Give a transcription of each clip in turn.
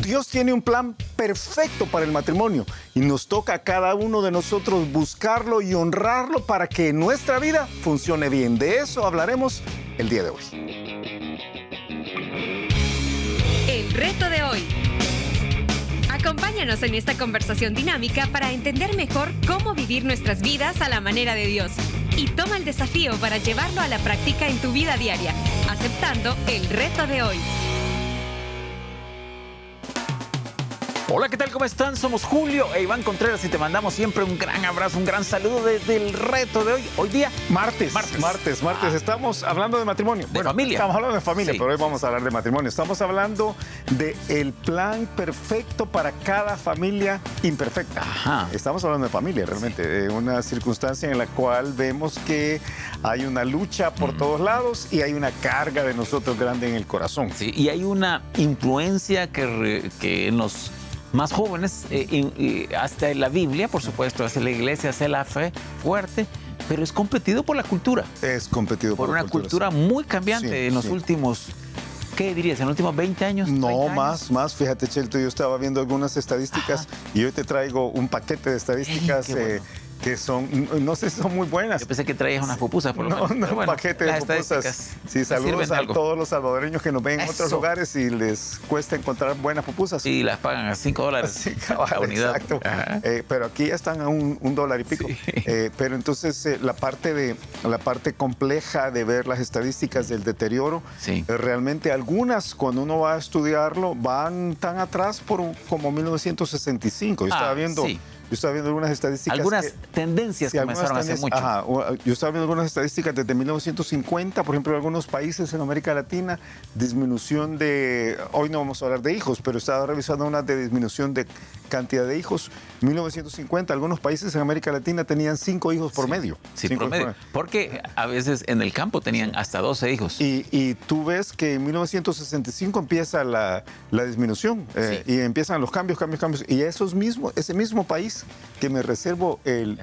Dios tiene un plan perfecto para el matrimonio y nos toca a cada uno de nosotros buscarlo y honrarlo para que nuestra vida funcione bien. De eso hablaremos el día de hoy. El reto de hoy. Acompáñanos en esta conversación dinámica para entender mejor cómo vivir nuestras vidas a la manera de Dios. Y toma el desafío para llevarlo a la práctica en tu vida diaria, aceptando el reto de hoy. Hola, ¿qué tal? ¿Cómo están? Somos Julio e Iván Contreras y te mandamos siempre un gran abrazo, un gran saludo desde el reto de hoy. Hoy día, Martes. Estamos hablando de matrimonio. De familia. Estamos hablando de familia, Sí. pero hoy vamos a hablar de matrimonio. Estamos hablando del plan perfecto para cada familia imperfecta. Ajá. Estamos hablando de familia, realmente. Una circunstancia en la cual vemos que hay una lucha por todos lados y hay una carga de nosotros grande en el corazón. sí, y hay una influencia que en los más jóvenes, hasta en la Biblia, por supuesto, hacia la iglesia, hacia la fe fuerte, pero es competido por la cultura. Es competido Por la una cultura muy cambiante Sí, en los sí. últimos, ¿qué dirías? ¿En los últimos 20 años? No, 30 años? más. Fíjate, Chelto, yo estaba viendo algunas estadísticas y hoy te traigo un paquete de estadísticas Qué bueno. que son, no sé si son muy buenas. Yo pensé que traías unas pupusas, por lo menos. No, Pero un bueno, paquete de las pupusas. estadísticas Sí, me saludos sirven de a algo. todos los salvadoreños que nos ven en otros Eso. lugares y les cuesta encontrar buenas pupusas. Sí, las pagan a $5 Sí, cabal, la unidad. exacto. Ajá. Pero aquí ya están a $1 y pico. Sí. Pero entonces la parte compleja de ver las estadísticas del deterioro, Sí. realmente algunas cuando uno va a estudiarlo van tan atrás como 1965. Yo estaba viendo, sí. yo estaba viendo algunas estadísticas. Algunas tendencias Sí, comenzaron hace mucho. Ajá, yo estaba viendo algunas estadísticas desde 1950, por ejemplo, en algunos países en América Latina, disminución de, hoy no vamos a hablar de hijos, pero estaba revisando una de disminución de cantidad de hijos. 1950, algunos países en América Latina tenían 5 hijos por medio. Sí, 5 hijos promedio. Porque a veces en el campo tenían hasta 12 hijos. Y tú ves que en 1965 empieza la disminución y empiezan los cambios. Y ese mismo país que me reservo el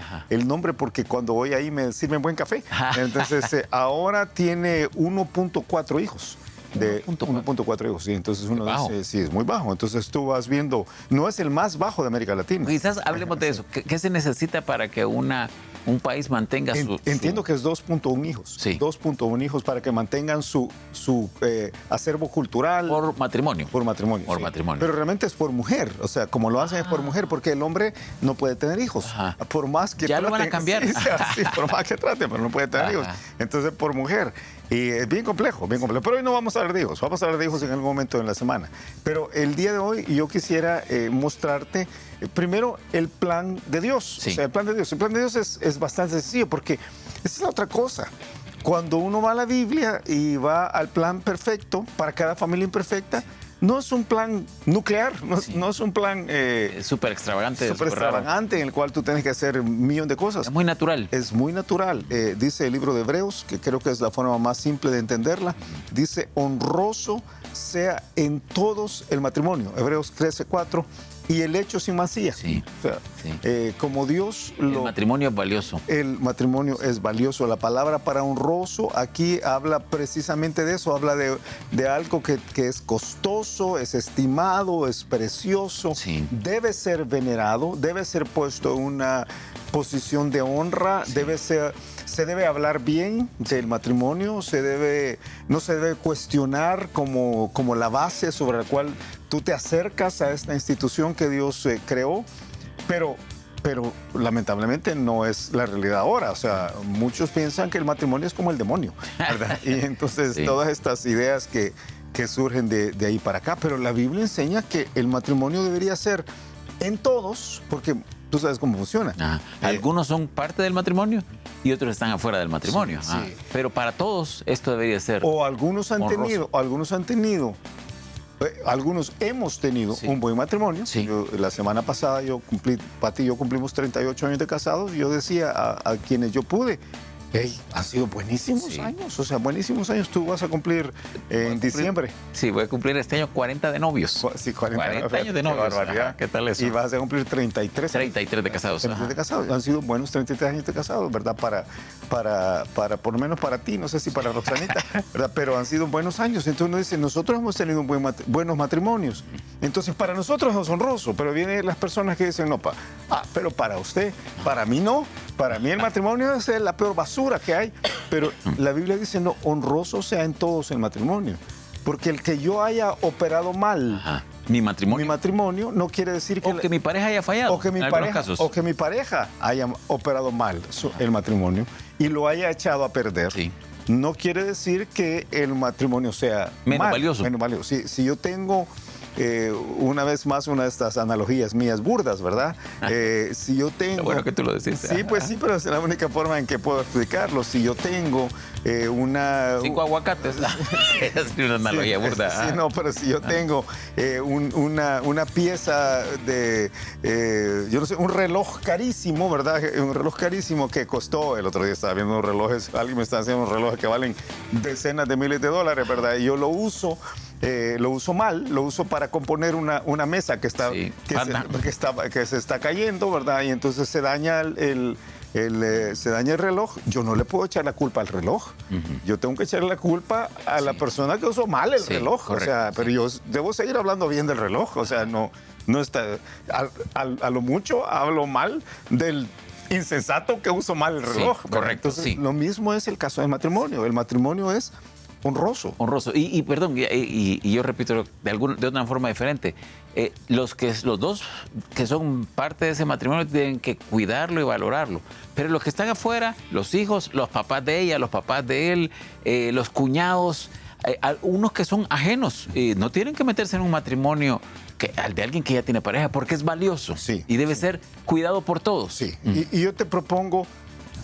nombre porque cuando voy ahí me sirven buen café. Entonces ahora tiene 1.4 hijos. De 1.4 hijos, sí. Entonces uno dice, sí, es muy bajo. Entonces tú vas viendo, no es el más bajo de América Latina. Quizás hablemos de eso. ¿Qué se necesita para que un país mantenga su... Entiendo que es 2.1 hijos. Sí. 2.1 hijos para que mantengan su acervo cultural. Por matrimonio. Por matrimonio. Por sí. matrimonio. Pero realmente es por mujer. O sea, como lo hacen es por mujer, porque el hombre no puede tener hijos. Ajá. Por más que Ya lo van a cambiar. Sí, por más que traten, pero no puede tener hijos. Entonces, por mujer. Y es bien complejo, bien complejo. Pero hoy no vamos a hablar de hijos. Vamos a hablar de hijos en algún momento en la semana. Pero el día de hoy yo quisiera mostrarte primero el plan de Dios. Sí. O sea, el plan de Dios. El plan de Dios es bastante sencillo porque esa es la otra cosa. Cuando uno va a la Biblia y va al plan perfecto para cada familia imperfecta, no es un plan nuclear, no es un plan súper extravagante. súper extravagante en el cual tú tienes que hacer un millón de cosas. Es muy natural. Es muy natural. Dice el libro de Hebreos, que creo que es la forma más simple de entenderla, dice, honroso sea en todos el matrimonio. Hebreos 13:4. Y el hecho sin masía. Sí, O sea, sí. como Dios El matrimonio es valioso. El matrimonio es valioso. La palabra para honroso aquí habla precisamente de eso. Habla de algo que es costoso, es estimado, es precioso. Sí. Debe ser venerado, debe ser puesto en una posición de honra, Sí. se debe hablar bien del matrimonio, no se debe cuestionar como la base sobre la cual tú te acercas a esta institución que Dios creó, pero lamentablemente no es la realidad ahora. O sea, muchos piensan que el matrimonio es como el demonio, ¿verdad? Y entonces Sí. todas estas ideas que surgen de ahí para acá, pero la Biblia enseña que el matrimonio debería ser en todos, porque tú sabes cómo funciona. Ajá. Algunos son parte del matrimonio y otros están afuera del matrimonio. Sí, Ah, sí. pero para todos esto debería ser. O algunos honroso. algunos hemos tenido Sí. un buen matrimonio. Sí. La semana pasada Pati y yo cumplimos 38 años de casados. Yo decía a quienes yo pude, Hey, han sido buenísimos años, o sea, buenísimos años. Tú vas a cumplir en diciembre. Sí, voy a cumplir este año 40 de novios. Sí, 40 años de novios. Qué barbaridad. Ajá, ¿qué tal eso? Y vas a cumplir 33. 33 de casados. 33 de casados. Han sido buenos 33 años de casados, ¿verdad? Para por lo menos para ti, no sé si para Roxanita, ¿verdad? Pero han sido buenos años. Entonces uno dice, nosotros hemos tenido buenos matrimonios. Entonces para nosotros es honroso, pero vienen las personas que dicen, no, pero para usted, para mí no. Para mí el matrimonio es la peor basura que hay. Pero la Biblia dice, no, honroso sea en todos el matrimonio. Porque el que yo haya operado mal mi matrimonio no quiere decir que... O que mi pareja haya fallado, o que mi pareja haya operado mal el matrimonio y lo haya echado a perder. Sí. No quiere decir que el matrimonio sea menos valioso. Menos valioso. Si yo tengo... una vez más, una de estas analogías mías burdas, ¿verdad? Si yo tengo... Lo bueno que tú lo decís. Sí, pues sí, pero es la única forma en que puedo explicarlo. Si yo tengo 5 aguacates. Es una analogía burda. Sí, no, pero si yo tengo una pieza de, yo no sé, un reloj carísimo, ¿verdad? Un reloj carísimo que costó, el otro día estaba viendo unos relojes, alguien me está haciendo unos relojes que valen decenas de miles de dólares, ¿verdad? Y yo lo uso mal, lo uso para componer una mesa que se está cayendo, ¿verdad? Y entonces se daña el reloj. Yo no le puedo echar la culpa al reloj. Yo tengo que echarle la culpa a la persona que usó mal el reloj. Correcto, o sea, pero yo debo seguir hablando bien del reloj. O sea, no está... A lo mucho hablo mal del insensato que usó mal el reloj. Sí, correcto, entonces, lo mismo es el caso del matrimonio. El matrimonio es honroso. Honroso. Y perdón, y yo repito de una forma diferente. Los dos que son parte de ese matrimonio tienen que cuidarlo y valorarlo. Pero los que están afuera, los hijos, los papás de ella, los papás de él, los cuñados, unos que son ajenos, no tienen que meterse en un matrimonio de alguien que ya tiene pareja, porque es valioso y debe ser cuidado por todos. Sí, y yo te propongo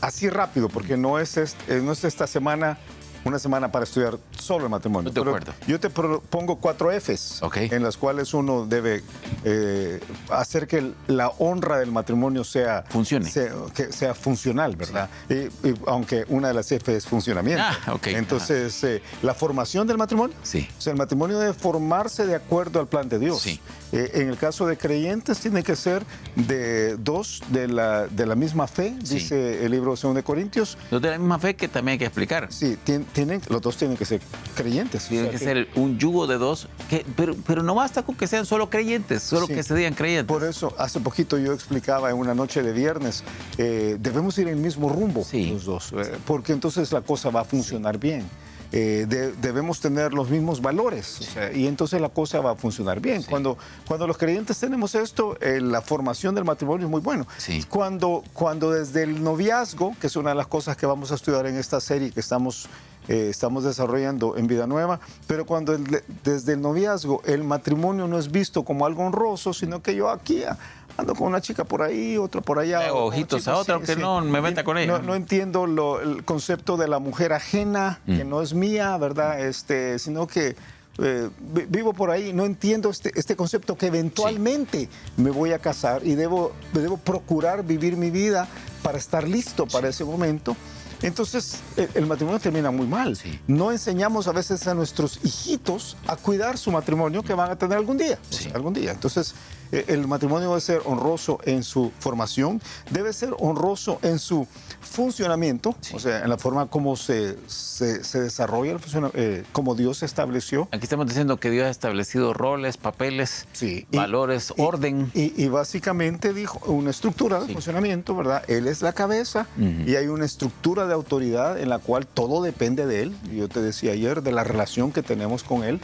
así rápido, porque no es esta semana una semana para estudiar solo el matrimonio. De acuerdo. Yo te propongo 4 Fs, en las cuales uno debe hacer que la honra del matrimonio funcione. Que sea funcional, ¿verdad? Sí. Aunque una de las F es funcionamiento. Entonces, la formación del matrimonio. Sí. O sea, el matrimonio debe formarse de acuerdo al plan de Dios. Sí. En el caso de creyentes, tiene que ser de dos de la misma fe, dice el libro de 2 de Corintios. Dos de la misma fe, que también hay que explicar. Sí, los dos tienen que ser creyentes. Tiene que ser un yugo de dos, pero no basta con que sean solo creyentes, que se digan creyentes. Por eso, hace poquito yo explicaba en una noche de viernes, debemos ir en el mismo rumbo los dos, porque entonces la cosa va a funcionar bien. Debemos tener los mismos valores, o sea, y entonces la cosa va a funcionar bien. Cuando los creyentes tenemos esto, la formación del matrimonio es muy bueno. Cuando desde el noviazgo, que es una de las cosas que vamos a estudiar en esta serie que estamos desarrollando en Vida Nueva, pero cuando desde el noviazgo el matrimonio no es visto como algo honroso, sino que yo aquí ando con una chica por ahí, otra por allá. Le hago ojitos a otra, aunque no me meta con ella. No entiendo el concepto de la mujer ajena, que no es mía, ¿verdad? Sino que vivo por ahí, no entiendo este concepto que eventualmente me voy a casar y debo procurar vivir mi vida para estar listo para ese momento. Entonces, el matrimonio termina muy mal. No enseñamos a veces a nuestros hijitos a cuidar su matrimonio que van a tener algún día. Algún día. Entonces, el matrimonio debe ser honroso en su formación, debe ser honroso en su funcionamiento, o sea, en la forma como se desarrolla, como Dios estableció. Aquí estamos diciendo que Dios ha establecido roles, papeles, valores, orden. Y básicamente dijo una estructura de funcionamiento, ¿verdad? Él es la cabeza y hay una estructura de autoridad en la cual todo depende de él. Yo te decía ayer de la relación que tenemos con él.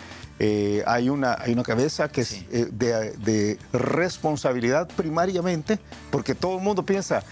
Hay una cabeza que es de responsabilidad primariamente, porque todo el mundo piensa,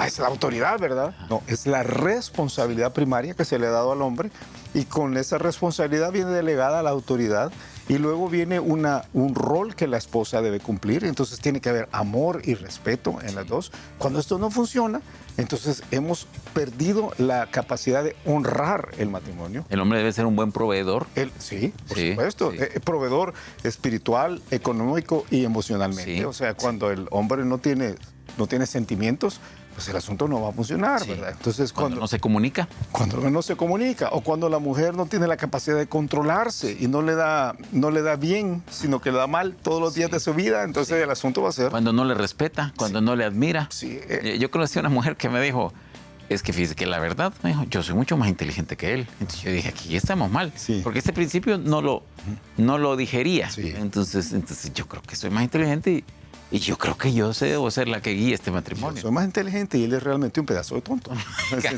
es la autoridad, ¿verdad? No, es la responsabilidad primaria que se le ha dado al hombre, y con esa responsabilidad viene delegada la autoridad, y luego viene un rol que la esposa debe cumplir. Entonces tiene que haber amor y respeto en las dos. Cuando esto no funciona, entonces hemos perdido la capacidad de honrar el matrimonio. El hombre debe ser un buen proveedor. Sí, por supuesto. Proveedor espiritual, económico y emocionalmente. O sea, cuando el hombre no tiene sentimientos, pues el asunto no va a funcionar, Sí. ¿verdad? Entonces, Cuando no se comunica. cuando no se comunica o cuando la mujer no tiene la capacidad de controlarse y no le da bien, sino que le da mal todos los días de su vida, entonces el asunto va a ser... Cuando no le respeta, cuando no le admira. Sí, Yo conocí a una mujer que me dijo, es que fíjese que la verdad, me dijo, yo soy mucho más inteligente que él. Entonces yo dije, aquí estamos mal. Sí. Porque este principio no lo digería. Sí. Entonces yo creo que soy más inteligente y yo creo que yo debo ser la que guíe este matrimonio. Soy más inteligente y él es realmente un pedazo de tonto.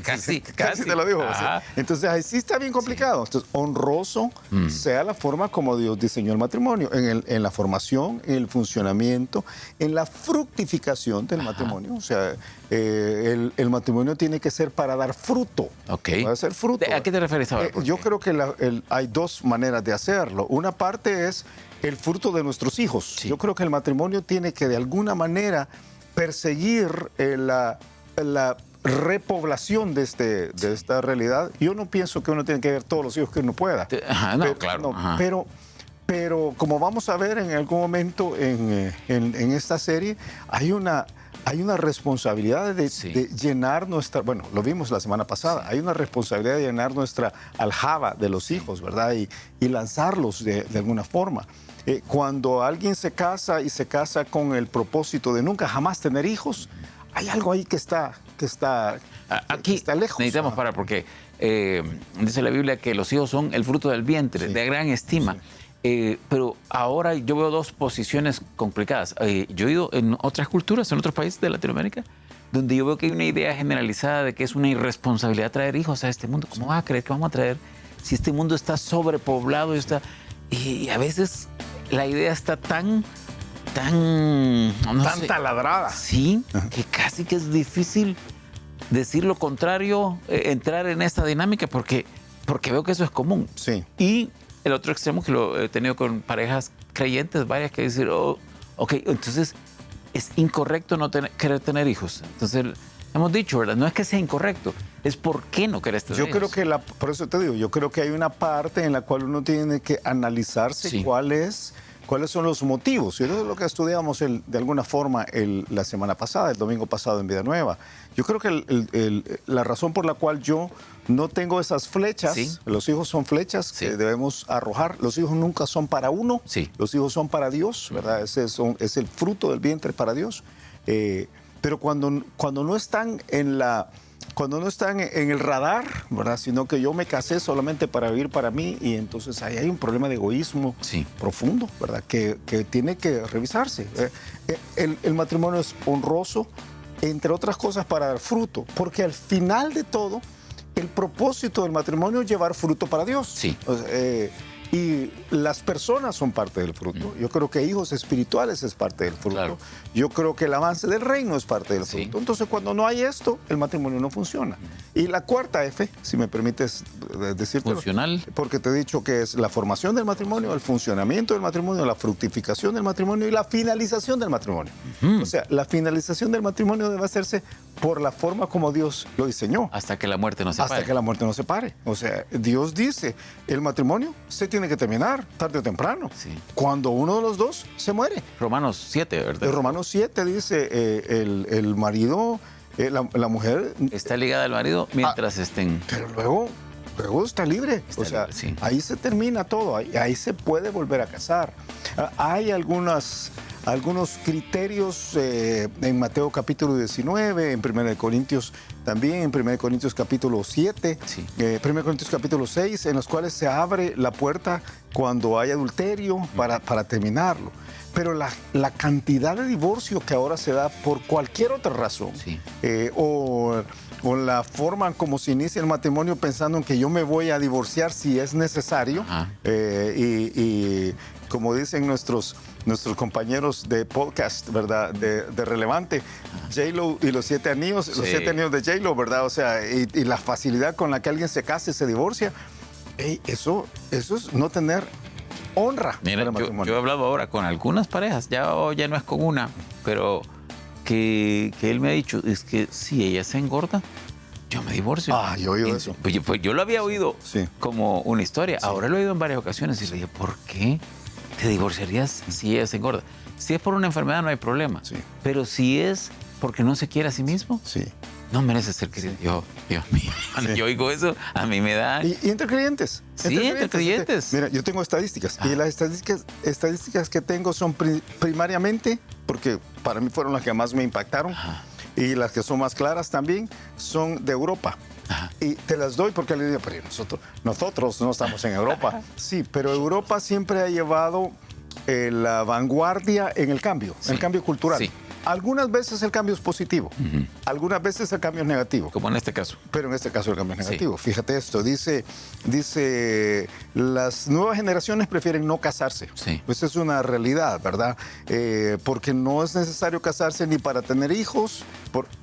Casi te lo digo. Ajá. Entonces, ahí sí está bien complicado. Entonces, honroso sea la forma como Dios diseñó el matrimonio, en la formación, en el funcionamiento, en la fructificación del matrimonio. O sea, el matrimonio tiene que ser para dar fruto. Ok. Para ser fruto. ¿A qué te refieres ahora? Yo creo que hay dos maneras de hacerlo. Una parte es el fruto de nuestros hijos. Sí. Yo creo que el matrimonio tiene que de alguna manera perseguir la repoblación de esta realidad. Yo no pienso que uno tiene que ver todos los hijos que uno pueda. Ajá, no, claro. no, Ajá. pero como vamos a ver en algún momento en esta serie, hay una responsabilidad de llenar nuestra, bueno, lo vimos la semana pasada, hay una responsabilidad de llenar nuestra aljaba de los hijos, ¿verdad? Y lanzarlos de alguna forma. Cuando alguien se casa y se casa con el propósito de nunca jamás tener hijos, hay algo ahí que está Aquí está lejos. necesitamos parar porque dice la Biblia que los hijos son el fruto del vientre, Sí. de gran estima. Pero ahora yo veo dos posiciones complicadas. Yo he ido en otras culturas, en otros países de Latinoamérica, donde yo veo que hay una idea generalizada de que es una irresponsabilidad traer hijos a este mundo. ¿Cómo vas a creer que vamos a traer si este mundo está sobrepoblado y a veces la idea está tan taladrada. Sí, que casi que es difícil decir lo contrario, entrar en esta dinámica porque veo que eso es común. Sí. Y el otro extremo que lo he tenido con parejas creyentes, varias que dicen, ok, entonces es incorrecto no querer tener hijos. Entonces hemos dicho, ¿verdad? No es que sea incorrecto, es por qué no querés tener Yo hijos. creo que, por eso te digo, yo creo que hay una parte en la cual uno tiene que analizarse Sí. cuáles son los motivos. Y eso es lo que estudiamos de alguna forma la semana pasada, el domingo pasado en Vida Nueva. Yo creo que la razón por la cual yo no tengo esas flechas, Sí. los hijos son flechas Sí. que debemos arrojar. Los hijos nunca son para uno, Sí. los hijos son para Dios, ¿verdad? Es el fruto del vientre para Dios. Pero cuando no están cuando no están en el radar, ¿verdad? Sino que yo me casé solamente para vivir para mí y entonces ahí hay un problema de egoísmo Sí. profundo, ¿verdad? Que tiene que revisarse. El matrimonio es honroso, entre otras cosas, para dar fruto, porque al final de todo, el propósito del matrimonio es llevar fruto para Dios. Sí. O sea, y las personas son parte del fruto. Yo creo que hijos espirituales es parte del fruto. Claro. Yo creo que el avance del reino es parte del Sí. fruto. Entonces, cuando no hay esto, el matrimonio no funciona. Y la cuarta F, si me permites decirte. Funcional. Porque te he dicho que es la formación del matrimonio, el funcionamiento del matrimonio, la fructificación del matrimonio y la finalización del matrimonio. O sea, la finalización del matrimonio debe hacerse por la forma como Dios lo diseñó. Hasta que la muerte nos separe. Hasta que la muerte nos separe. O sea, Dios dice, el matrimonio se tiene que terminar tarde o temprano. Sí. Cuando uno de los dos se muere. Romanos 7, ¿verdad? En Romanos 7 dice, el marido, la mujer... Está ligada al marido mientras estén... Pero luego está libre. Está o sea, libre, sí. ahí se termina todo. Ahí se puede volver a casar. Hay algunos criterios en Mateo capítulo 19, en 1 Corintios también, en 1 Corintios capítulo 7, Sí. 1 Corintios capítulo 6, en los cuales se abre la puerta cuando hay adulterio para terminarlo. Pero la cantidad de divorcio que ahora se da por cualquier otra razón, Sí. o la forma como se inicia el matrimonio pensando en que yo me voy a divorciar si es necesario, Ajá. y como dicen nuestros compañeros de podcast, ¿verdad? De Relevante, J-Lo y los 7 anillos, los Sí. 7 anillos de J-Lo, ¿verdad? O sea, y la facilidad con la que alguien se casa y se divorcia, eso es no tener honra. Mira, para el matrimonio. yo he hablado ahora con algunas parejas, ya no es con una, pero que él me ha dicho, es que si ella se engorda, yo me divorcio. Yo he oído eso. Pues yo lo había oído Sí. como una historia, ahora lo he oído en varias ocasiones y le dije, ¿por qué te divorciarías si ella se engorda? Si es por una enfermedad no hay problema, Sí. pero si es porque no se quiere a sí mismo. Sí. No merece ser querido. Dios mío, cuando yo oigo eso, a mí me da... Y entre creyentes. Sí, entre creyentes. Mira, yo tengo estadísticas. Y las estadísticas que tengo son primariamente, porque para mí fueron las que más me impactaron, y las que son más claras también, son de Europa. Y te las doy porque le digo, pero nosotros no estamos en Europa. Sí, pero Europa siempre ha llevado la vanguardia en el cambio cultural. Sí. Algunas veces el cambio es positivo, algunas veces el cambio es negativo. Como en este caso. Pero en este caso el cambio es negativo. Sí. Fíjate esto, dice, las nuevas generaciones prefieren no casarse. Sí. Pues es una realidad, ¿verdad? Porque no es necesario casarse ni para tener hijos.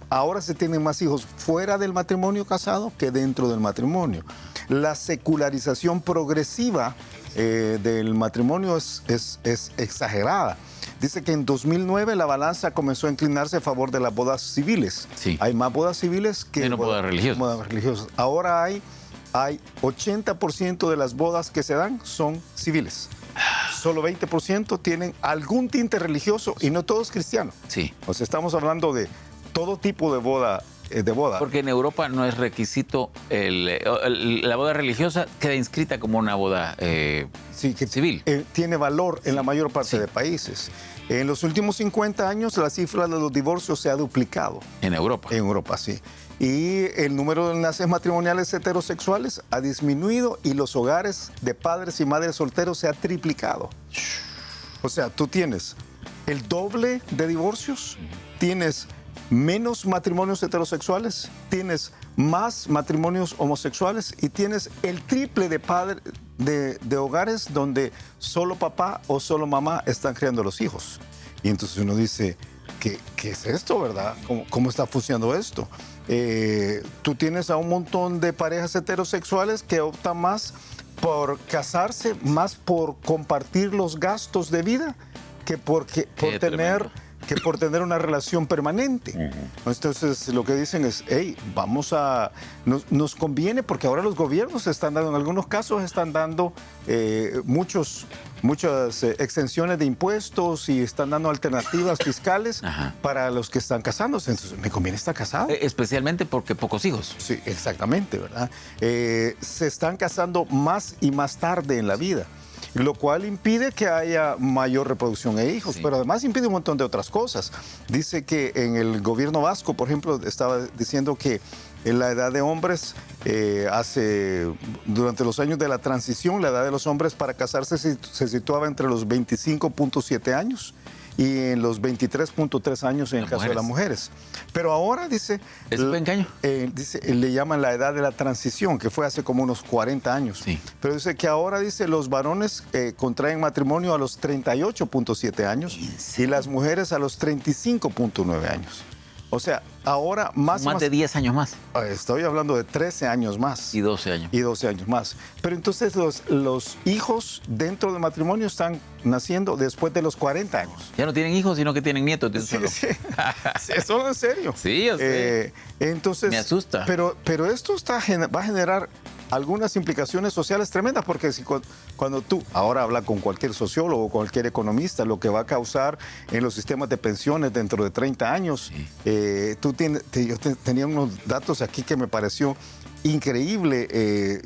Ahora se tienen más hijos fuera del matrimonio casado que dentro del matrimonio. La secularización progresiva del matrimonio es exagerada. Dice que en 2009 la balanza comenzó a inclinarse a favor de las bodas civiles. Sí. Hay más bodas civiles que menos bodas religiosas. Ahora hay 80% de las bodas que se dan son civiles. Solo 20% tienen algún tinte religioso y no todo es cristiano. Sí. O sea, estamos hablando de todo tipo de boda. Porque en Europa no es requisito, la boda religiosa queda inscrita como una boda civil. Tiene valor en la mayor parte de países. En los últimos 50 años la cifra de los divorcios se ha duplicado. En Europa. En Europa, sí. Y el número de enlaces matrimoniales heterosexuales ha disminuido y los hogares de padres y madres solteros se ha triplicado. O sea, tú tienes el doble de divorcios, tienes menos matrimonios heterosexuales, tienes más matrimonios homosexuales y tienes el triple de hogares donde solo papá o solo mamá están criando los hijos. Y entonces uno dice, ¿qué es esto, verdad? ¿Cómo está funcionando esto? Tú tienes a un montón de parejas heterosexuales que optan más por casarse, más por compartir los gastos de vida que por tener una relación permanente. Entonces, lo que dicen es, hey, nos conviene, porque ahora los gobiernos están dando, en algunos casos están dando muchas extensiones de impuestos y están dando alternativas fiscales para los que están casándose. Entonces, ¿me conviene estar casado? Especialmente porque pocos hijos. Sí, exactamente, ¿verdad? Se están casando más y más tarde en la vida, lo cual impide que haya mayor reproducción de hijos, pero además impide un montón de otras cosas. Dice que en el gobierno vasco, por ejemplo, estaba diciendo que en la edad de hombres, durante los años de la transición, la edad de los hombres para casarse se situaba entre los 25.7 años y en los 23.3 años en el caso de las mujeres. Pero ahora dice... ¿Eso en qué año? Le llaman la edad de la transición, que fue hace como unos 40 años. Sí. Pero dice que ahora, dice, los varones contraen matrimonio a los 38.7 años y las mujeres a los 35.9 años. O sea, ahora más de 10 años más. Estoy hablando de 13 años más. Y 12 años. Y 12 años más. Pero entonces los hijos dentro del matrimonio están naciendo después de los 40 años. Ya no tienen hijos, sino que tienen nietos. Sí. Eso en serio. Sí, yo sé. Entonces, me asusta. Pero esto va a generar algunas implicaciones sociales tremendas, porque cuando tú ahora hablas con cualquier sociólogo, cualquier economista, lo que va a causar en los sistemas de pensiones dentro de 30 años, yo tenía unos datos aquí que me pareció increíble.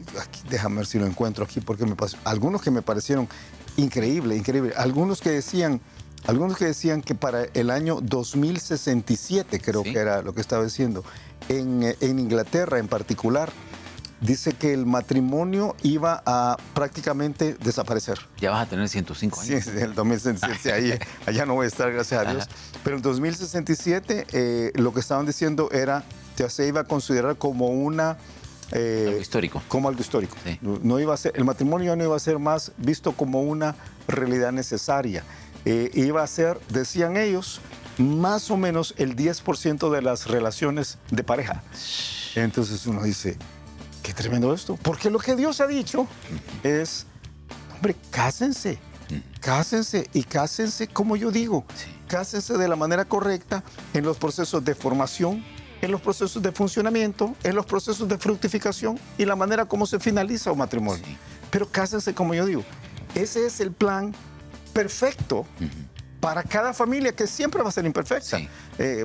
Déjame ver si lo encuentro aquí, porque algunos que me parecieron increíble. Algunos que decían que para el año 2067, creo que era lo que estaba diciendo, en Inglaterra en particular, dice que el matrimonio iba a prácticamente desaparecer. Ya vas a tener 105 años. Sí, en el 2067, allá no voy a estar, gracias a Dios. Pero en 2067 lo que estaban diciendo era que se iba a considerar como algo histórico. Como algo histórico. Sí. No iba a ser, el matrimonio no iba a ser más visto como una realidad necesaria. Iba a ser, decían ellos, más o menos el 10% de las relaciones de pareja. Entonces uno dice, qué tremendo esto. Porque lo que Dios ha dicho es, hombre, cásense y cásense como yo digo. Sí. Cásense de la manera correcta en los procesos de formación, en los procesos de funcionamiento, en los procesos de fructificación y la manera como se finaliza un matrimonio. Sí. Pero cásense como yo digo. Ese es el plan perfecto para cada familia, que siempre va a ser imperfecta. Sí.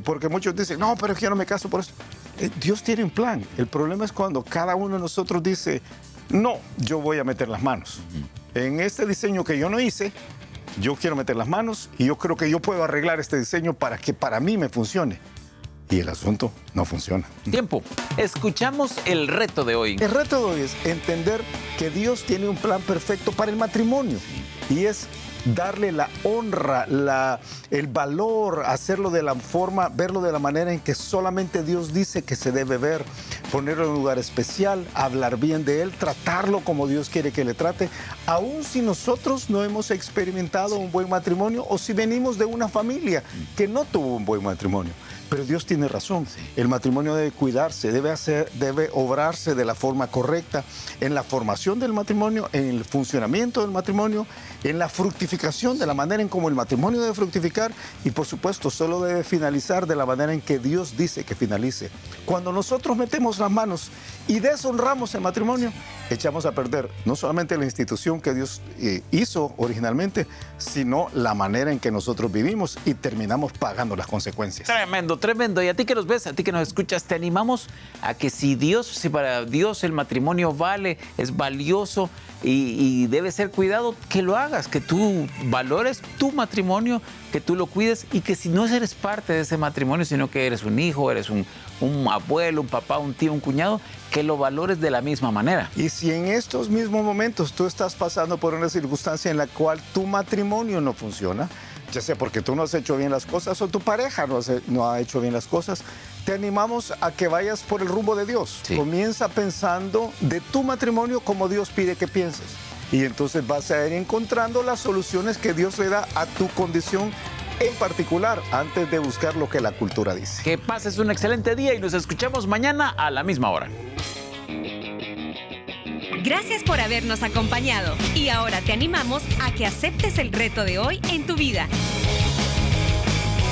Porque muchos dicen, no, pero es que yo no me caso por eso. Dios tiene un plan. El problema es cuando cada uno de nosotros dice, no, yo voy a meter las manos. En este diseño que yo no hice, yo quiero meter las manos y yo creo que yo puedo arreglar este diseño para que para mí me funcione. Y el asunto no funciona. Tiempo. Escuchamos el reto de hoy. El reto de hoy es entender que Dios tiene un plan perfecto para el matrimonio. Y es darle la honra, el valor, hacerlo de la forma, verlo de la manera en que solamente Dios dice que se debe ver, ponerlo en un lugar especial, hablar bien de él, tratarlo como Dios quiere que le trate, aun si nosotros no hemos experimentado un buen matrimonio o si venimos de una familia que no tuvo un buen matrimonio. Pero Dios tiene razón. El matrimonio debe cuidarse, debe obrarse de la forma correcta en la formación del matrimonio, en el funcionamiento del matrimonio, en la fructificación, de la manera en cómo el matrimonio debe fructificar y, por supuesto, solo debe finalizar de la manera en que Dios dice que finalice. Cuando nosotros metemos las manos y deshonramos el matrimonio, echamos a perder no solamente la institución que Dios hizo originalmente, sino la manera en que nosotros vivimos y terminamos pagando las consecuencias. Tremendo, tremendo. Y a ti que nos ves, a ti que nos escuchas, te animamos a que si para Dios el matrimonio vale, es valioso y debe ser cuidado, que lo hagas, que tú valores tu matrimonio, que tú lo cuides y que si no eres parte de ese matrimonio, sino que eres un hijo, eres un abuelo, un papá, un tío, un cuñado, que lo valores de la misma manera. Y si en estos mismos momentos tú estás pasando por una circunstancia en la cual tu matrimonio no funciona, ya sea porque tú no has hecho bien las cosas o tu pareja no ha hecho bien las cosas, te animamos a que vayas por el rumbo de Dios. Sí. Comienza pensando de tu matrimonio como Dios pide que pienses. Y entonces vas a ir encontrando las soluciones que Dios le da a tu condición en particular, antes de buscar lo que la cultura dice. Que pases un excelente día y nos escuchamos mañana a la misma hora. Gracias por habernos acompañado y ahora te animamos a que aceptes el reto de hoy en tu vida.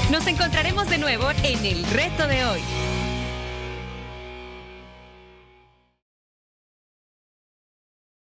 Nos encontraremos de nuevo en el reto de hoy.